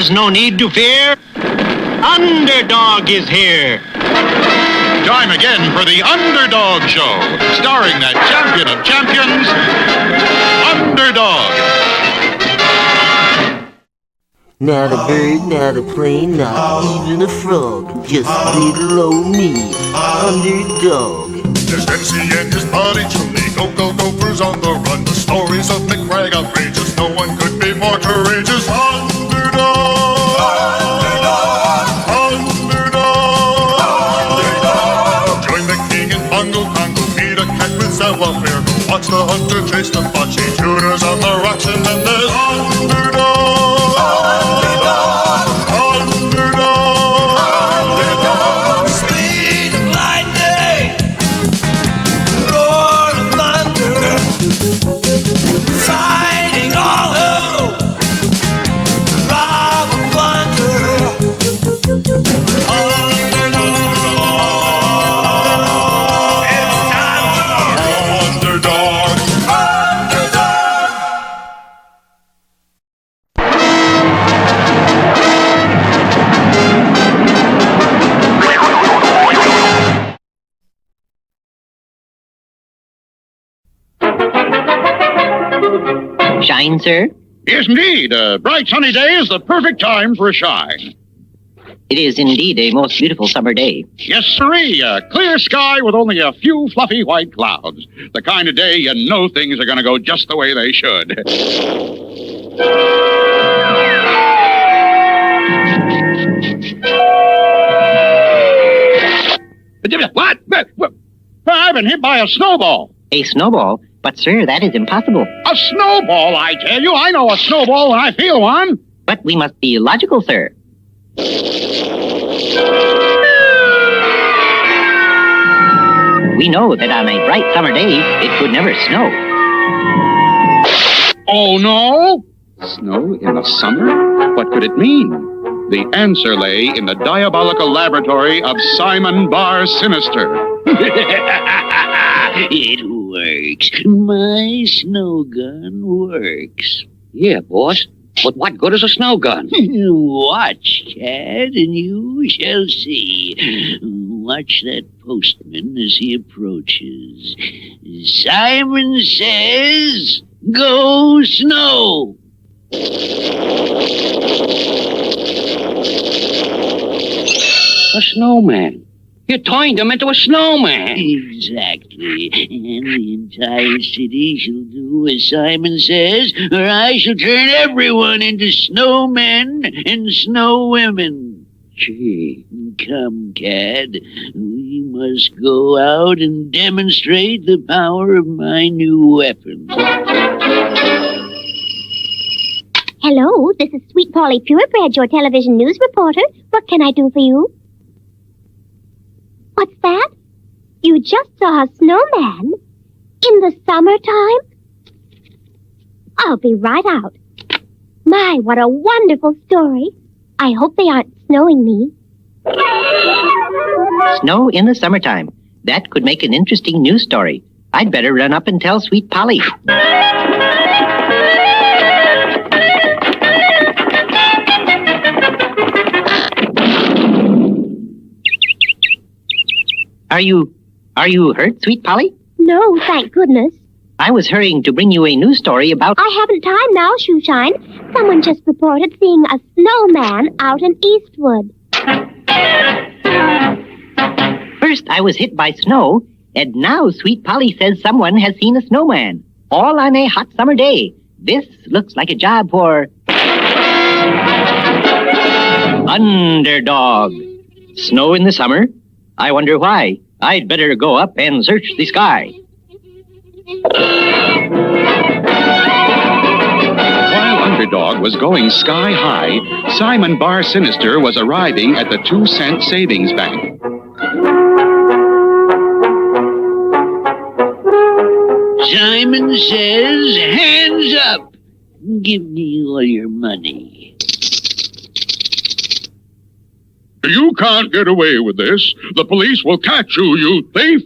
There's no need to fear. Underdog is here. Time again for the Underdog Show, starring that champion of champions, Underdog. Not a bird, not a plane, not even a frog. Just little old me, Underdog. There's MC and his buddy Chumley, go gophers on the run. The stories of McBragg outrageous, no one could be more courageous. Underdog, Underdog, Underdog. Join the king in Bongo Congo, meet a cat with savoir-faire. Go watch the hunter chase the bocce, shooters on the rocks, and then there's Underdog. Shine, sir? Yes, indeed. A bright sunny day is the perfect time for a shine. It is indeed a most beautiful summer day. Yes, sirree. A clear sky with only a few fluffy white clouds. The kind of day you know things are going to go just the way they should. What? I've been hit by a snowball. A snowball? But, sir, that is impossible. A snowball, I tell you. I know a snowball when I feel one. But we must be logical, sir. We know that on a bright summer day, it could never snow. Oh, no? Snow in the summer? What could it mean? The answer lay in the diabolical laboratory of Simon Bar Sinister. It works. My snow gun works. Yeah, boss. But what good is a snow gun? Watch, Cad, and you shall see. Watch that postman as he approaches. Simon says, go snow. A snowman. You turned him into a snowman. Exactly. And the entire city shall do as Simon says, or I shall turn everyone into snowmen and snowwomen. Gee. Come, Cad. We must go out and demonstrate the power of my new weapon. Hello, this is Sweet Polly Purebred, your television news reporter. What can I do for you? What's that? You just saw a snowman? In the summertime? I'll be right out. My, what a wonderful story. I hope they aren't snowing me. Snow in the summertime. That could make an interesting news story. I'd better run up and tell Sweet Polly. Are you hurt, Sweet Polly? No, thank goodness. I was hurrying to bring you a news story about... I haven't time now, Shoeshine. Someone just reported seeing a snowman out in Eastwood. First, I was hit by snow, and now Sweet Polly says someone has seen a snowman. All on a hot summer day. This looks like a job for... Underdog. Snow in the summer? I wonder why. I'd better go up and search the sky. While Underdog was going sky high, Simon Bar Sinister was arriving at the 2-cent savings bank. Simon says, hands up. Give me all your money. You can't get away with this. The police will catch you, you thief.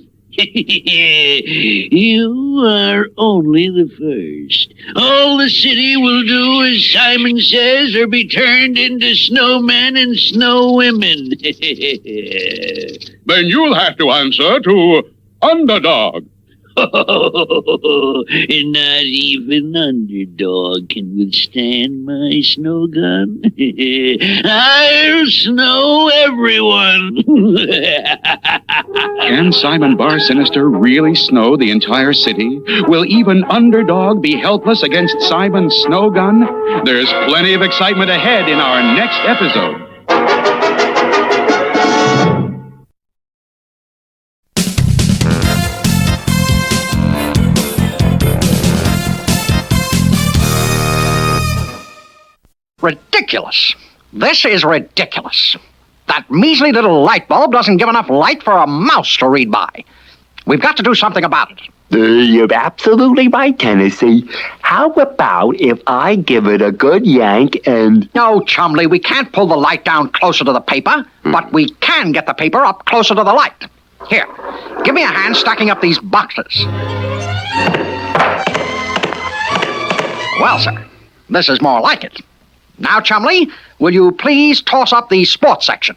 You are only the first. All the city will do as Simon says or be turned into snowmen and snow women. Then you'll have to answer to Underdog. And not even Underdog can withstand my snow gun. I'll snow everyone. Can Simon Bar Sinister really snow the entire city? Will even Underdog be helpless against Simon's snow gun? There's plenty of excitement ahead in our next episode. Ridiculous. This is ridiculous. That measly little light bulb doesn't give enough light for a mouse to read by. We've got to do something about it. You're absolutely right, Tennessee. How about if I give it a good yank and... No, Chumley, we can't pull the light down closer to the paper, but we can get the paper up closer to the light. Here, give me a hand stacking up these boxes. Well, sir, this is more like it. Now, Chumley, will you please toss up the sports section?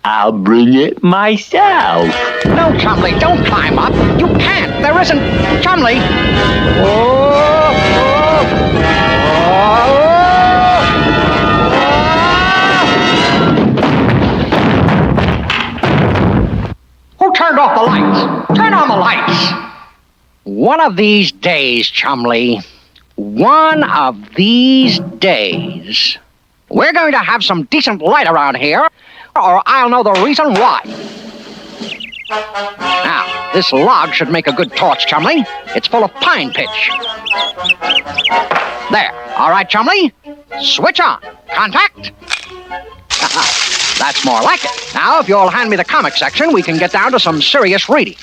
I'll bring it myself. No, Chumley, don't climb up. You can't. There isn't... Chumley! Who turned off the lights? Turn on the lights! One of these days, Chumley... One of these days, we're going to have some decent light around here, or I'll know the reason why. Now, this log should make a good torch, Chumley. It's full of pine pitch. There. All right, Chumley. Switch on. Contact. That's more like it. Now, if you'll hand me the comic section, we can get down to some serious reading.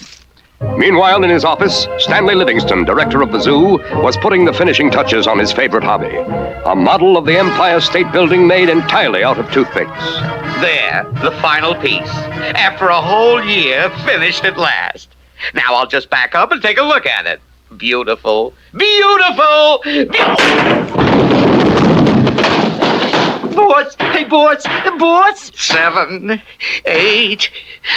Meanwhile, in his office, Stanley Livingston, director of the zoo, was putting the finishing touches on his favorite hobby, a model of the Empire State Building made entirely out of toothpicks. There, the final piece. After a whole year, finished at last. Now I'll just back up and take a look at it. Beautiful. Beautiful! Boss! Hey, boss! Boss! 7, 8,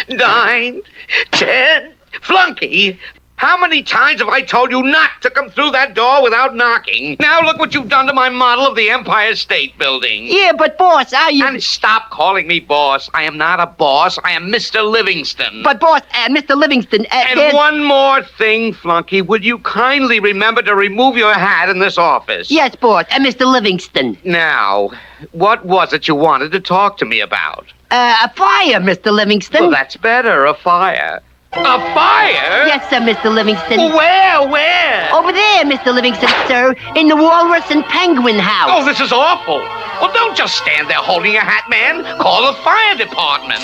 9, 10... Flunky, how many times have I told you not to come through that door without knocking? Now look what you've done to my model of the Empire State Building. Yeah, but boss, And stop calling me boss. I am not a boss. I am Mr. Livingston. But boss, Mr. Livingston, And one more thing, Flunky. Will you kindly remember to remove your hat in this office? Yes, boss, Mr. Livingston. Now, what was it you wanted to talk to me about? A fire, Mr. Livingston. Well, that's better, a fire. A fire? Yes, sir, Mr. Livingston. Where? Where? Over there, Mr. Livingston, sir, in the Walrus and Penguin house. Oh, this is awful. Well, don't just stand there holding your hat, man. Call the fire department.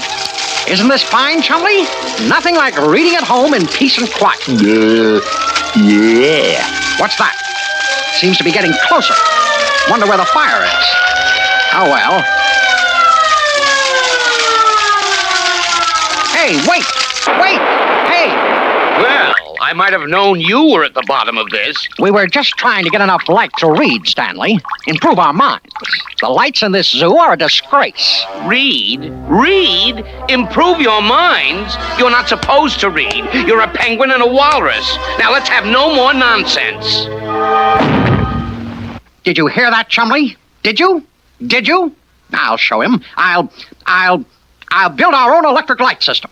Isn't this fine, Chumley? Nothing like reading at home in peace and quiet. Yeah. What's that? Seems to be getting closer. Wonder where the fire is. Oh, well. Hey, wait! Wait! Hey! Well, I might have known you were at the bottom of this. We were just trying to get enough light to read, Stanley. Improve our minds. The lights in this zoo are a disgrace. Read? Read? Improve your minds? You're not supposed to read. You're a penguin and a walrus. Now let's have no more nonsense. Did you hear that, Chumley? Did you? Did you? I'll show him. I'll build our own electric light system.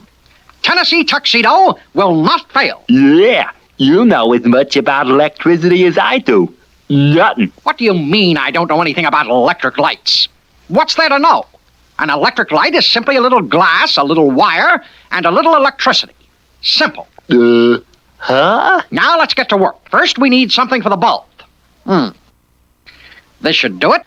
Tennessee Tuxedo will not fail. Yeah. You know as much about electricity as I do. Nothing. What do you mean I don't know anything about electric lights? What's there to know? An electric light is simply a little glass, a little wire, and a little electricity. Simple. Huh? Now let's get to work. First, we need something for the bulb. This should do it.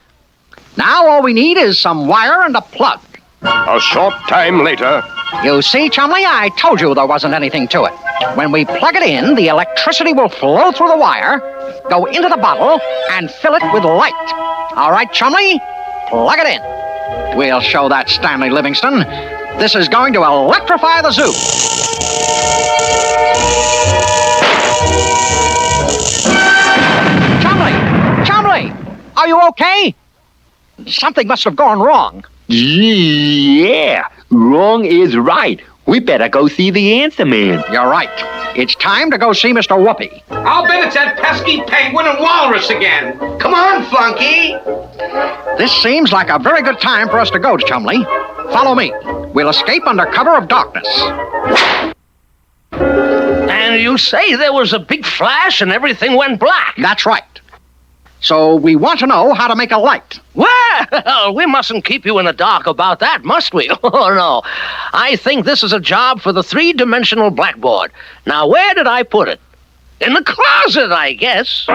Now all we need is some wire and a plug. A short time later... You see, Chumley, I told you there wasn't anything to it. When we plug it in, the electricity will flow through the wire, go into the bottle, and fill it with light. All right, Chumley, plug it in. We'll show that Stanley Livingston. This is going to electrify the zoo. Chumley! Are you okay? Something must have gone wrong. Yeah, wrong is right. We better go see the answer man. You're right. It's time to go see Mr. Whoopi. I'll bet it's that pesky penguin and walrus again. Come on, Flunky. This seems like a very good time for us to go, Chumley. Follow me. We'll escape under cover of darkness. And you say there was a big flash and everything went black. That's right. So we want to know how to make a light. Well, we mustn't keep you in the dark about that, must we? Oh, no. I think this is a job for the three-dimensional blackboard. Now, where did I put it? In the closet, I guess.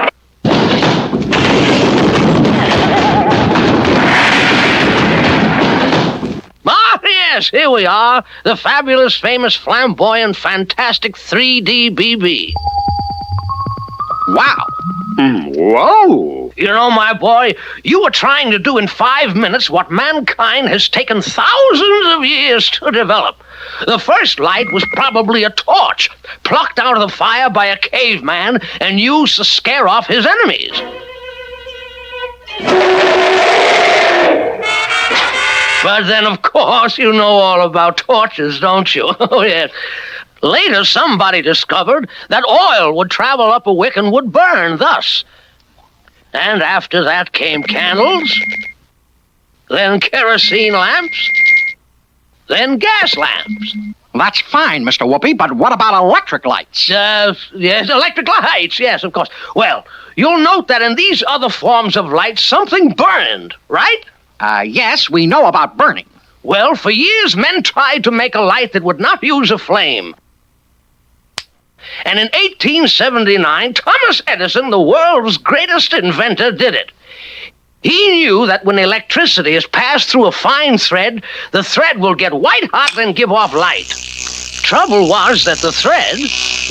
Ah, yes, here we are. The fabulous, famous, flamboyant, fantastic 3D BB. Wow. Whoa! You know, my boy, you were trying to do in 5 minutes what mankind has taken thousands of years to develop. The first light was probably a torch, plucked out of the fire by a caveman and used to scare off his enemies. But then, of course, you know all about torches, don't you? Oh, yes. Later, somebody discovered that oil would travel up a wick and would burn thus. And after that came candles, then kerosene lamps, then gas lamps. That's fine, Mr. Whoopi, but what about electric lights? Yes, electric lights, yes, of course. Well, you'll note that in these other forms of light, something burned, right? Yes, we know about burning. Well, for years, men tried to make a light that would not use a flame. And in 1879, Thomas Edison, the world's greatest inventor, did it. He knew that when electricity is passed through a fine thread, the thread will get white hot and give off light. Trouble was that the thread,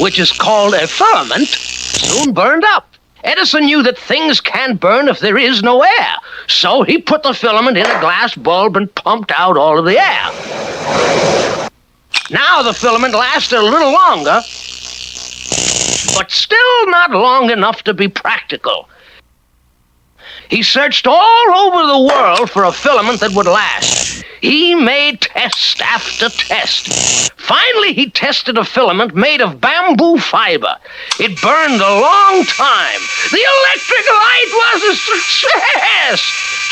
which is called a filament, soon burned up. Edison knew that things can't burn if there is no air, so he put the filament in a glass bulb and pumped out all of the air. Now the filament lasted a little longer, but still not long enough to be practical. He searched all over the world for a filament that would last. He made test after test. Finally, he tested a filament made of bamboo fiber. It burned a long time. The electric light was a success!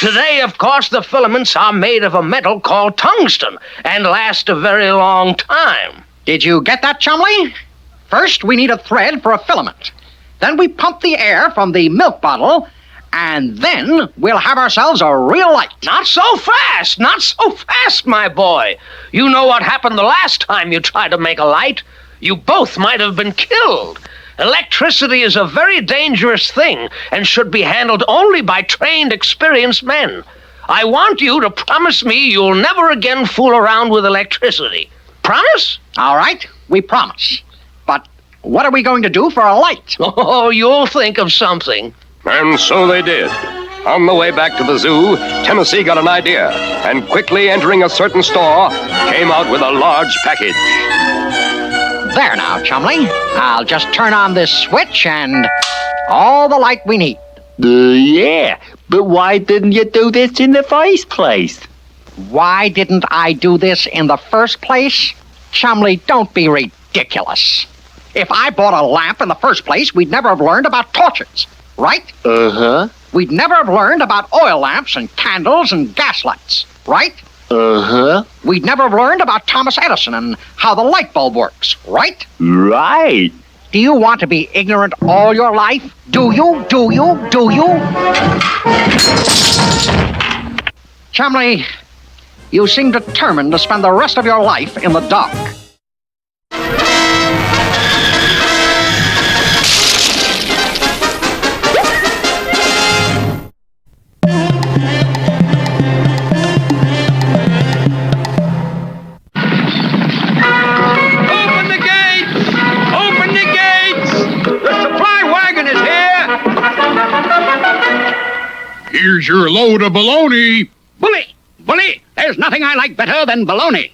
Today, of course, the filaments are made of a metal called tungsten and last a very long time. Did you get that, Chumley? First, we need a thread for a filament. Then we pump the air from the milk bottle, and then we'll have ourselves a real light. Not so fast! Not so fast, my boy! You know what happened the last time you tried to make a light? You both might have been killed. Electricity is a very dangerous thing and should be handled only by trained, experienced men. I want you to promise me you'll never again fool around with electricity. Promise? All right, we promise. But what are we going to do for a light? Oh, you'll think of something. And so they did. On the way back to the zoo, Tennessee got an idea, and quickly entering a certain store, came out with a large package. There now, Chumley. I'll just turn on this switch and all the light we need. Yeah, but why didn't you do this in the first place? Why didn't I do this in the first place? Chumley, don't be ridiculous. If I bought a lamp in the first place, we'd never have learned about torches, right? Uh-huh. We'd never have learned about oil lamps and candles and gas lights, right? Uh-huh. We'd never have learned about Thomas Edison and how the light bulb works, right? Right. Do you want to be ignorant all your life? Do you? Do you? Do you? Chumley, you seem determined to spend the rest of your life in the dark. Here's your load of baloney. Bully! Bully! There's nothing I like better than baloney.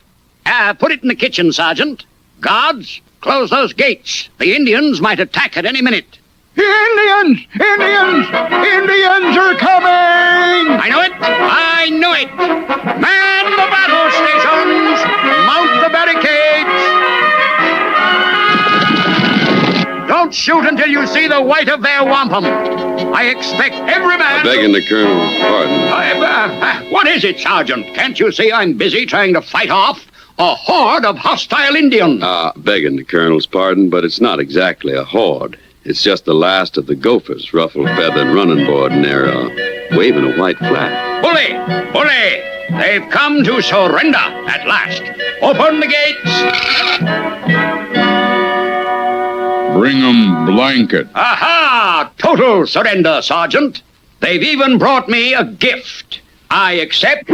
Put it in the kitchen, Sergeant. Guards, close those gates. The Indians might attack at any minute. Indians! Indians! Indians are coming! I know it! I knew it! Man the battle stations! Mount the barricades! Don't shoot until you see the white of their wampum. I expect every man... Begging the Colonel's pardon. What is it, Sergeant? Can't you see I'm busy trying to fight off a horde of hostile Indians? Begging the Colonel's pardon, but it's not exactly a horde. It's just the last of the Gophers, ruffled, feathered, running board, and they're waving a white flag. Bully! Bully! They've come to surrender at last. Open the gates! Bring 'em blanket. Aha! Total surrender, Sergeant. They've even brought me a gift. I accept...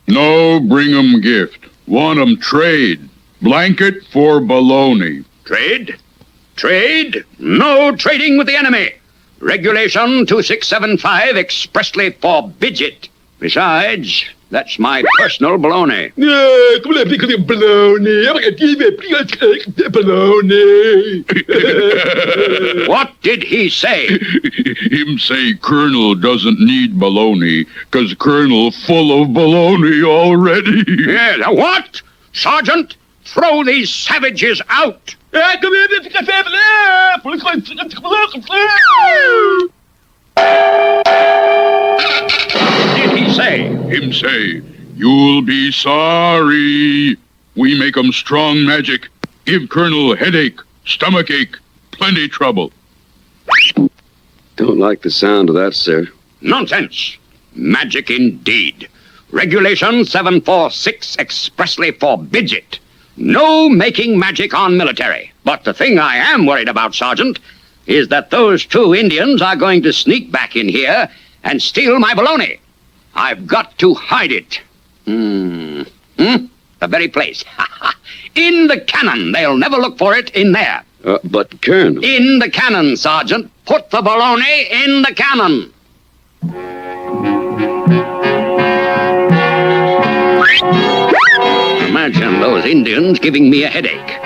No, bring 'em gift. Want 'em trade. Blanket for baloney. Trade? Trade? No trading with the enemy. Regulation 2675 expressly forbids it. Besides, that's my personal baloney. What did he say? Him say Colonel doesn't need baloney, 'cause Colonel full of baloney already. Yeah, what? Sergeant, throw these savages out. What did he say? Him say, you'll be sorry. We make 'em strong magic. Give Colonel headache, stomachache, plenty trouble. Don't like the sound of that, sir. Nonsense. Magic indeed. Regulation 746 expressly forbids it. No making magic on military. But the thing I am worried about, Sergeant, is that those two Indians are going to sneak back in here and steal my baloney. I've got to hide it. The very place. In the cannon. They'll never look for it in there. But Colonel... In the cannon, Sergeant. Put the baloney in the cannon. Imagine those Indians giving me a headache.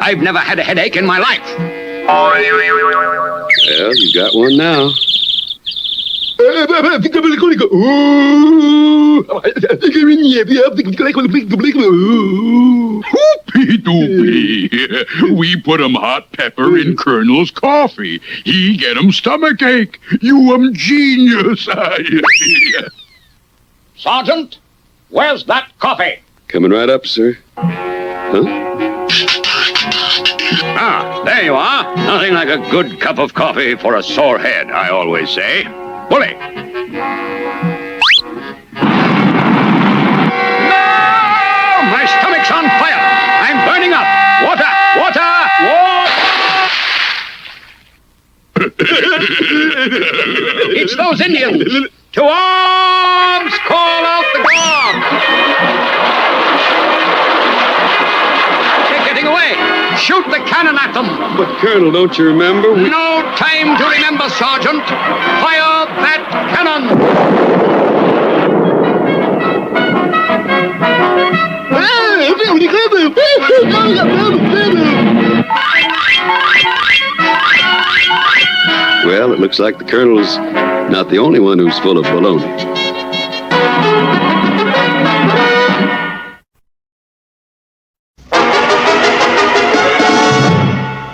I've never had a headache in my life. Well, you got one now. Whoopie-doopie. We put 'em hot pepper in Colonel's coffee. He get 'em stomachache. You 'em genius. Sergeant, where's that coffee? Coming right up, sir. Huh? There you are. Nothing like a good cup of coffee for a sore head, I always say. Bully. No! My stomach's on fire. I'm burning up. Water! Water! Water! It's those Indians. To arms! Call out the guard! They're getting away. Shoot the cannon at them. But, Colonel, don't you remember? No time to remember, Sergeant. Fire that cannon. Well, it looks like the Colonel's not the only one who's full of baloney.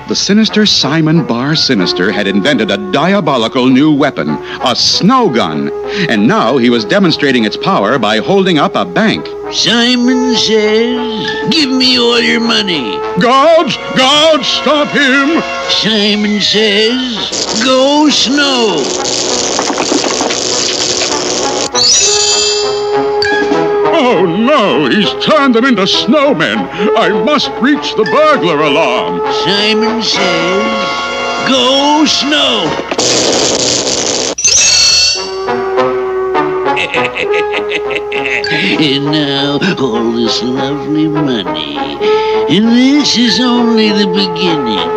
The sinister Simon Bar Sinister had invented a diabolical new weapon, a snow gun. And now he was demonstrating its power by holding up a bank. Simon says, give me all your money. Guards! Guards, stop him! Simon says, go snow. Oh, no! He's turned them into snowmen! I must reach the burglar alarm! Simon says, go snow! And now, all this lovely money. And this is only the beginning.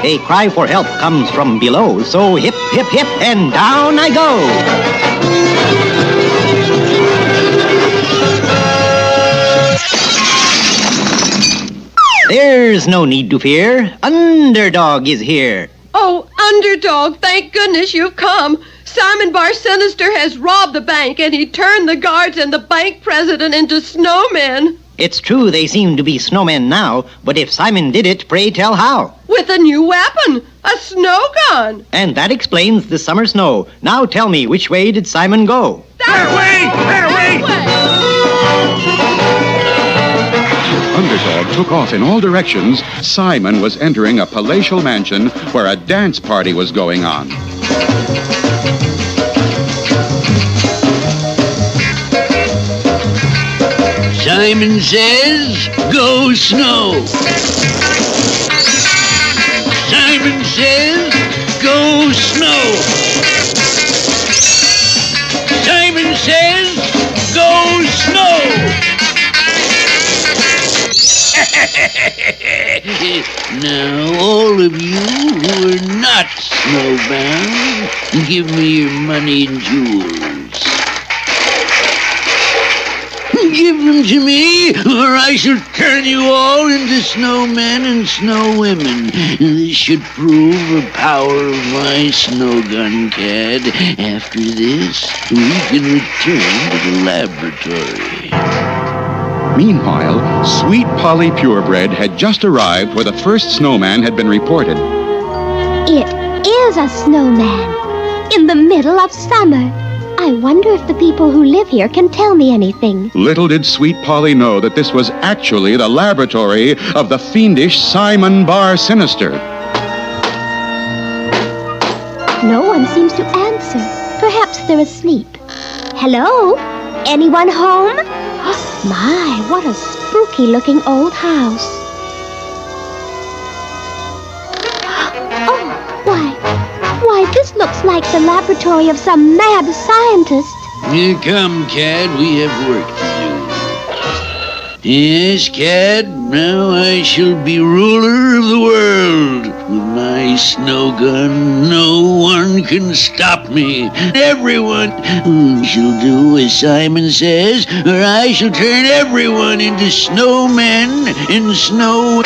A cry for help comes from below, so hip, hip, hip, and down I go. There's no need to fear. Underdog is here. Oh, Underdog, thank goodness you've come. Simon Bar Sinister has robbed the bank, and he turned the guards and the bank president into snowmen. It's true they seem to be snowmen now, but if Simon did it, pray tell how. With a new weapon, a snow gun. And that explains the summer snow. Now tell me, which way did Simon go? That way! Underdog took off in all directions. Simon was entering a palatial mansion where a dance party was going on. Simon says, go snow. Simon says, go snow. Simon says, go snow. Now, all of you who are not snowbound, give me your money and jewels. Give them to me, or I shall turn you all into snowmen and snowwomen. This should prove the power of my snow gun, Cad. After this, we can return to the laboratory. Meanwhile, Sweet Polly Purebred had just arrived where the first snowman had been reported. It is a snowman in the middle of summer. I wonder if the people who live here can tell me anything. Little did Sweet Polly know that this was actually the laboratory of the fiendish Simon Bar Sinister. No one seems to answer. Perhaps they're asleep. Hello? Anyone home? My, what a spooky-looking old house. Oh, why, this looks like the laboratory of some mad scientist. Here come, Cad. We have work to do. Yes, Cad, now I shall be ruler of the world. With my snow gun, no one can stop me. Everyone shall do as Simon says, or I shall turn everyone into snowmen and snow...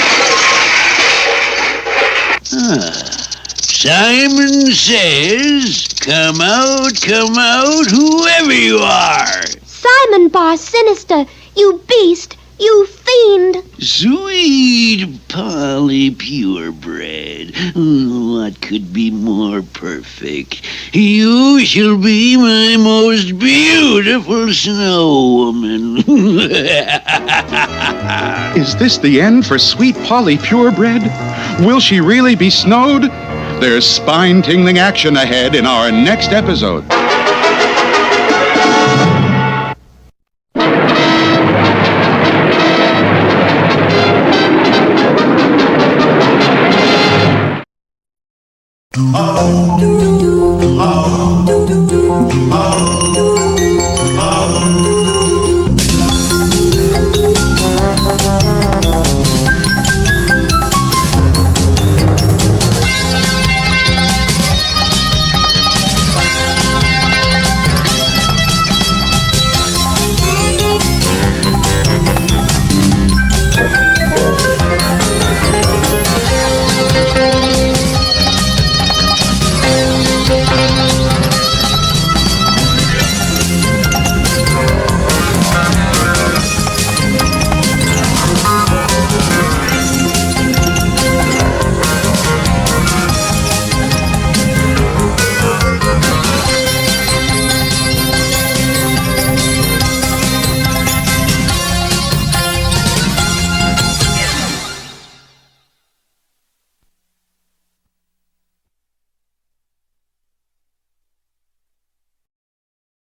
Simon says, come out, whoever you are. Simon Bar Sinister, you beast, you fiend. Sweet Polly Purebred, what could be more perfect? You shall be my most beautiful snow woman. Is this the end for Sweet Polly Purebred? Will she really be snowed? There's spine-tingling action ahead in our next episode.